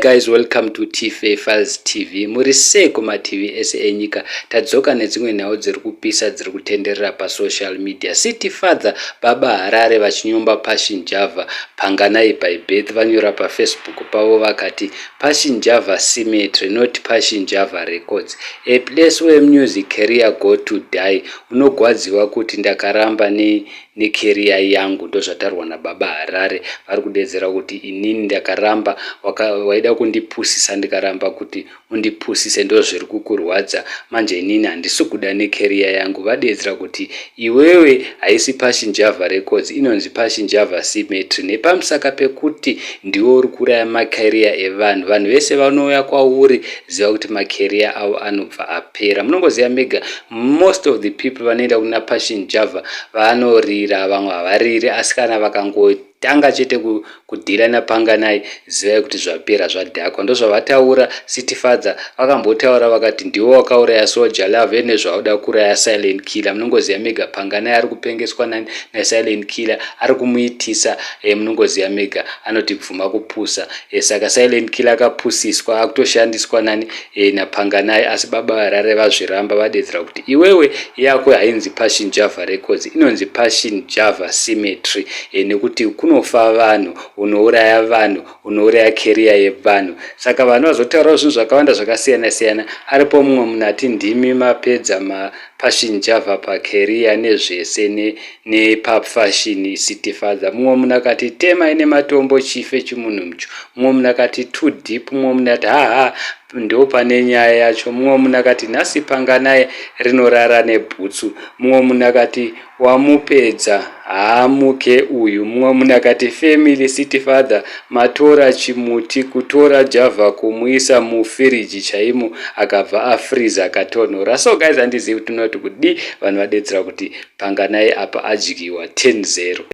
guys, welcome to TFA Files TV. Murise kuma TV ese enyika tadzoka nedzimwe nhau dziri kupisa dziri kutenderera pa social media. City father baba Harare vachinyomba Passion Java panganai by birth vanyora pa Facebook pavo vakati Passion Java Cemetry, not Passion Java Records, a place where music career go to die. Unogwadziwa kuti ndakaramba ne career yangu, ndo zvatarwa nababa Harare. Vari kudedzera kuti inini ndakaramba waida kundipusisa ndikaramba kuti undipusise, ndo zviri kukurwadza manje inini handisi kuda necareer yangu. Vadedzera kuti iwewe haisi Passion Java Records, inonzi Passion Java Cemetry, nepamusaka pekuti ndiwo uri kuraya macareer evanhu. Vanhu vese vanouya kwauri ziva kuti macareer avo anobva apera. Munongoziva mega most of the people vanoenda kuna Passion Java vanorira, vamwe havariri, asi kana vakangotanga chete kudhira napanganai zivai kuti zvapera, zvadhakwa. Ndo zvavataura City father vakambotaura vakati ndiwo wakauraya Soldier Love nezvauda kuraya Silent Killer. Munongoziva mega panganai ari kupengeswa naSilent Killer, ari kumuitisa. Munongoziva mega anoti bvuma kupusa. Saka Silent Killer akapusiswa, akutoshandiswa napanganai, asi baba Harare vazviramba. Vadedzera kuti iwewe yako hainzi Passion Java Records, inonzi Passion Java Cemetry, nekuti kunofa vanhu, unouraya vanhu, unouraya career yevanhu. Saka vanhu vazotaura zvinhu zvakawanda zvakasiyana siyana. Aripo mumwe munhu ati ndimi mapedza Passion Java pacareer nezvese nepap fashion. City father mumwe munhu akati tema ine matombo chife chimunhu mucho, mumwe munhu akati too deep, mumwe munhu ati haha ndo pane nyaya yacho, mumwe munhu akati nhasi panganai rinorara nebhutsu, mumwe munhu akati wamupedza haamuke uyu, mumwe munhu akati family. City father matora chimuti kutora Java kumuisa mufiriji chaimo akabva afreeze akatonhora. So guys, handizivi kuti unoti kudi vanhu vadedzera kuti panganai apa adyiwa 10-0.